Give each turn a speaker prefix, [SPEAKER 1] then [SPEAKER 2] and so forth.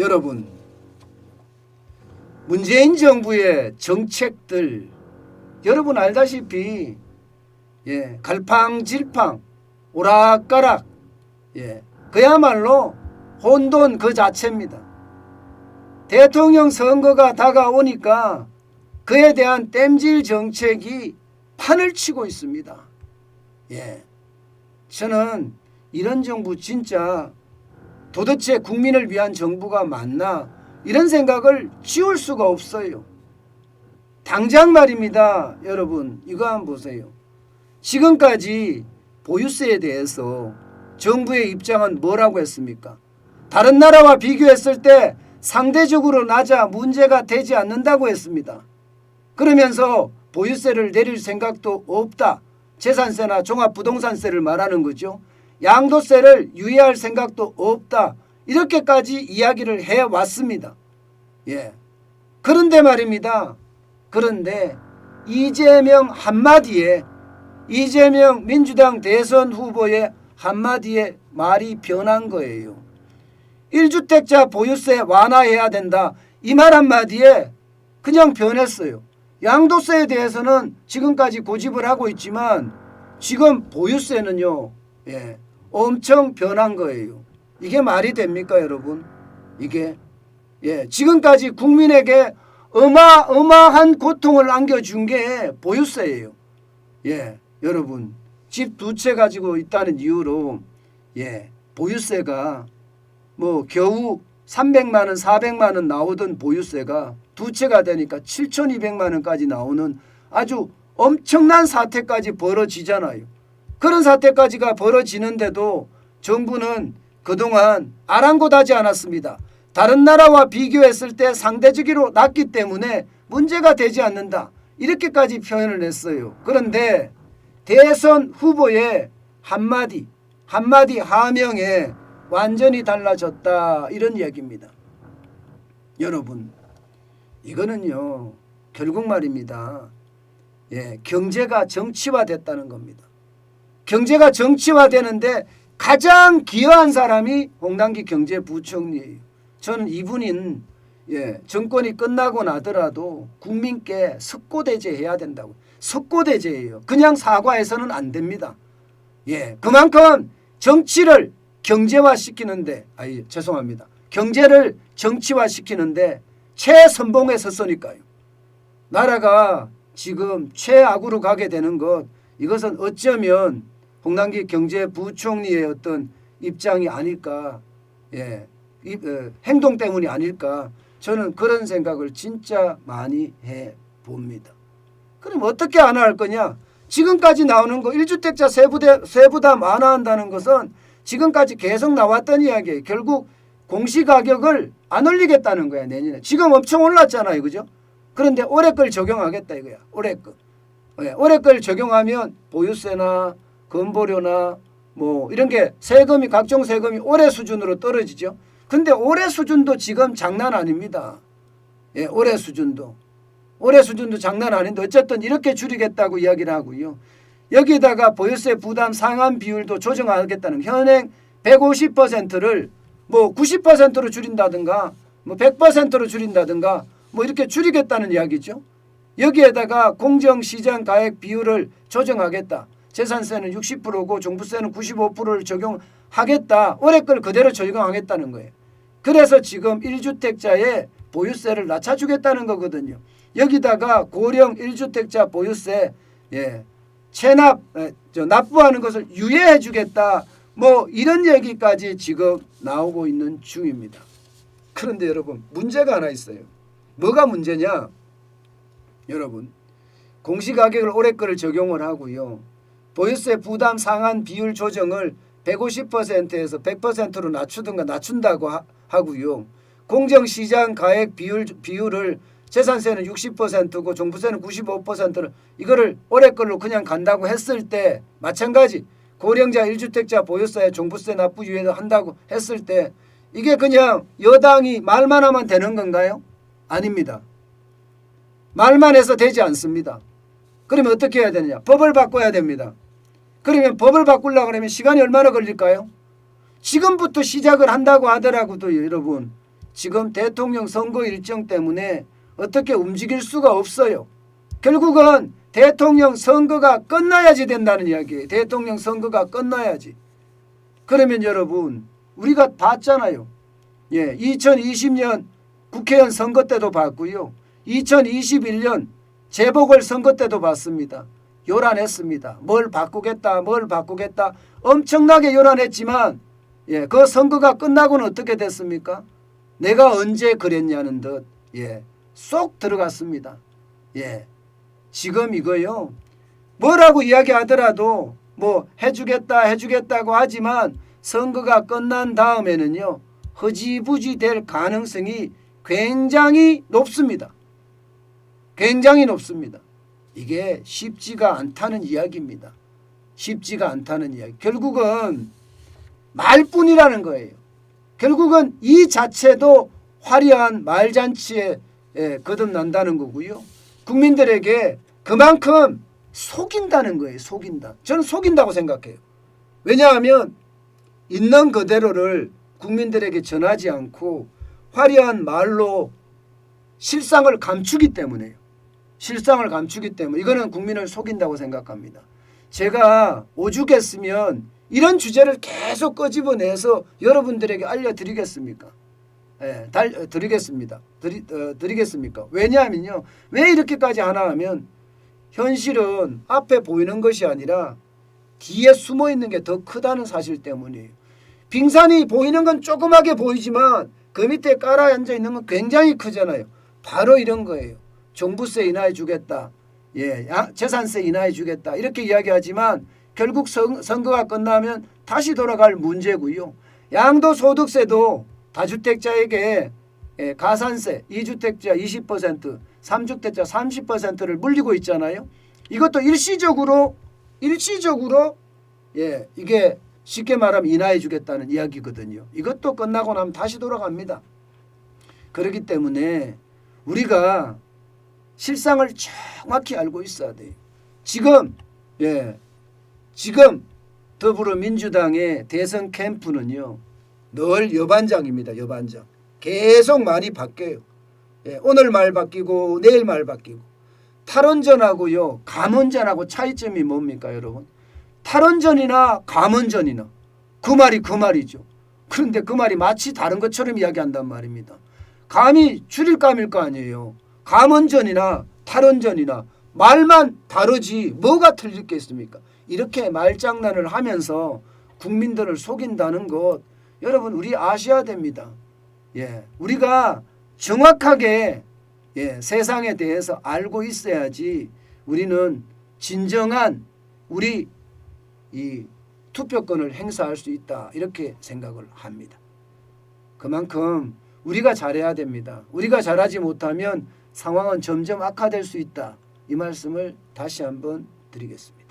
[SPEAKER 1] 여러분, 문재인 정부의 정책들 여러분 알다시피 갈팡질팡 오락가락 그야말로 혼돈 그 자체입니다. 대통령 선거가 다가오니까 그에 대한 땜질 정책이 판을 치고 있습니다. 저는 이런 정부 진짜 도대체 국민을 위한 정부가 맞나 이런 생각을 지울 수가 없어요. 당장 말입니다. 여러분 이거 한번 보세요. 지금까지 보유세에 대해서 정부의 입장은 뭐라고 했습니까? 다른 나라와 비교했을 때 상대적으로 낮아 문제가 되지 않는다고 했습니다. 그러면서 보유세를 내릴 생각도 없다. 재산세나 종합부동산세를 말하는 거죠. 양도세를 유예할 생각도 없다. 이렇게까지 이야기를 해왔습니다. 그런데 말입니다. 그런데 이재명 한마디에 이재명 민주당 대선 후보의 한마디에 말이 변한 거예요. 1주택자 보유세 완화해야 된다. 이 말 한마디에 그냥 변했어요. 양도세에 대해서는 지금까지 고집을 하고 있지만 지금 보유세는요. 엄청 변한 거예요. 이게 말이 됩니까 여러분? 이게 지금까지 국민에게 어마어마한 고통을 안겨준 게 보유세예요. 여러분 집 두 채 가지고 있다는 이유로 보유세가 뭐 겨우 300만 원 400만 원 나오던 보유세가 두 채가 되니까 7,200만 원까지 나오는 아주 엄청난 사태까지 벌어지잖아요. 그런 사태까지가 벌어지는데도 정부는 그동안 아랑곳하지 않았습니다. 다른 나라와 비교했을 때 상대적으로 낮기 때문에 문제가 되지 않는다. 이렇게까지 표현을 했어요. 그런데 대선 후보의 한마디 하명에 완전히 달라졌다. 이런 이야기입니다. 여러분 이거는요 결국 말입니다. 경제가 정치화됐다는 겁니다. 경제가 정치화되는데 가장 기여한 사람이 홍남기 경제부총리예요. 저는 이분인 정권이 끝나고 나더라도 국민께 석고대죄해야 된다고. 석고대죄예요. 그냥 사과해서는 안 됩니다. 그만큼 정치를 경제화시키는데 죄송합니다. 경제를 정치화시키는데 최선봉에 섰으니까요. 나라가 지금 최악으로 가게 되는 것 이것은 어쩌면 홍남기 경제부총리의 어떤 입장이 아닐까 행동 때문이 아닐까 저는 그런 생각을 진짜 많이 해봅니다. 그럼 어떻게 안 할 거냐? 지금까지 나오는 거 1주택자 세부담 완화한다는 것은 지금까지 계속 나왔던 이야기예요. 결국 공시가격을 안 올리겠다는 거야 내년에. 지금 엄청 올랐잖아요. 그죠? 그런데 올해 걸 적용하겠다 이거야. 올해 거. 올해 걸 적용하면 보유세나 건보료나 뭐 이런 게 세금이 각종 세금이 올해 수준으로 떨어지죠. 근데 올해 수준도 지금 장난 아닙니다. 올해 수준도 장난 아닌데 어쨌든 이렇게 줄이겠다고 이야기를 하고요. 여기다가 보유세 부담 상한 비율도 조정하겠다는 현행 150%를 뭐 90%로 줄인다든가 뭐 100%로 줄인다든가 뭐 이렇게 줄이겠다는 이야기죠. 여기에다가 공정시장 가액 비율을 조정하겠다. 재산세는 60%고 종부세는 95%를 적용하겠다. 올해 걸 그대로 적용하겠다는 거예요. 그래서 지금 1주택자의 보유세를 낮춰주겠다는 거거든요. 여기다가 고령 1주택자 보유세 납부하는 것을 유예해 주겠다. 뭐 이런 얘기까지 지금 나오고 있는 중입니다. 그런데 여러분 문제가 하나 있어요. 뭐가 문제냐? 여러분 공시가격을 올해 거를 적용을 하고요. 보유세 부담 상한 비율 조정을 150%에서 100%로 낮추든가 낮춘다고 하고요. 공정시장 가액 비율을 재산세는 60%고 종부세는 95%를 이거를 올해 걸로 그냥 간다고 했을 때 마찬가지 고령자 1주택자 보유세 종부세 납부 유예도 한다고 했을 때 이게 그냥 여당이 말만 하면 되는 건가요? 아닙니다. 말만 해서 되지 않습니다. 그러면 어떻게 해야 되느냐? 법을 바꿔야 됩니다. 그러면 법을 바꾸려고 하면 시간이 얼마나 걸릴까요? 지금부터 시작을 한다고 하더라고도 여러분 지금 대통령 선거 일정 때문에 어떻게 움직일 수가 없어요. 결국은 대통령 선거가 끝나야지 된다는 이야기예요. 대통령 선거가 끝나야지. 그러면 여러분 우리가 봤잖아요. 2020년 국회의원 선거 때도 봤고요. 2021년 재보궐선거 때도 봤습니다. 요란했습니다. 뭘 바꾸겠다 엄청나게 요란했지만 그 선거가 끝나고는 어떻게 됐습니까? 내가 언제 그랬냐는 듯 쏙 들어갔습니다. 지금 이거요. 뭐라고 이야기하더라도 뭐 해주겠다고 하지만 선거가 끝난 다음에는요. 허지부지 될 가능성이 굉장히 높습니다. 굉장히 높습니다. 이게 쉽지가 않다는 이야기입니다. 쉽지가 않다는 이야기. 결국은 말뿐이라는 거예요. 결국은 이 자체도 화려한 말잔치에 거듭난다는 거고요. 국민들에게 그만큼 속인다는 거예요. 속인다. 저는 속인다고 생각해요. 왜냐하면 있는 그대로를 국민들에게 전하지 않고 화려한 말로 실상을 감추기 때문에요. 실상을 감추기 때문에 이거는 국민을 속인다고 생각합니다. 제가 오죽했으면 이런 주제를 계속 끄집어내서 여러분들에게 알려드리겠습니까? 드리겠습니까? 왜냐하면요. 왜 이렇게까지 하나 하면 현실은 앞에 보이는 것이 아니라 뒤에 숨어 있는 게 더 크다는 사실 때문이에요. 빙산이 보이는 건 조그맣게 보이지만 그 밑에 깔아앉아 있는 건 굉장히 크잖아요. 바로 이런 거예요. 종부세 인하해 주겠다. 재산세 인하해 주겠다. 이렇게 이야기하지만 결국 선거가 끝나면 다시 돌아갈 문제고요. 양도소득세도 다주택자에게 가산세 2주택자 20%, 3주택자 30%를 물리고 있잖아요. 이것도 일시적으로 이게 쉽게 말하면 인하해 주겠다는 이야기거든요. 이것도 끝나고 나면 다시 돌아갑니다. 그렇기 때문에 우리가 실상을 정확히 알고 있어야 돼요. 지금 더불어민주당의 대선 캠프는요. 늘 여반장입니다. 여반장. 계속 말이 바뀌어요. 오늘 말 바뀌고 내일 말 바뀌고. 탈원전하고요. 감원전하고 차이점이 뭡니까 여러분? 탈원전이나 감원전이나 그 말이 그 말이죠. 그런데 그 말이 마치 다른 것처럼 이야기한단 말입니다. 감이 줄일 감일 거 아니에요. 감원전이나 탈원전이나 말만 다르지 뭐가 틀릴 게 있습니까? 이렇게 말장난을 하면서 국민들을 속인다는 것 여러분 우리 아셔야 됩니다. 우리가 정확하게 세상에 대해서 알고 있어야지 우리는 진정한 우리 이 투표권을 행사할 수 있다 이렇게 생각을 합니다. 그만큼 우리가 잘해야 됩니다. 우리가 잘하지 못하면 상황은 점점 악화될 수 있다. 이 말씀을 다시 한번 드리겠습니다.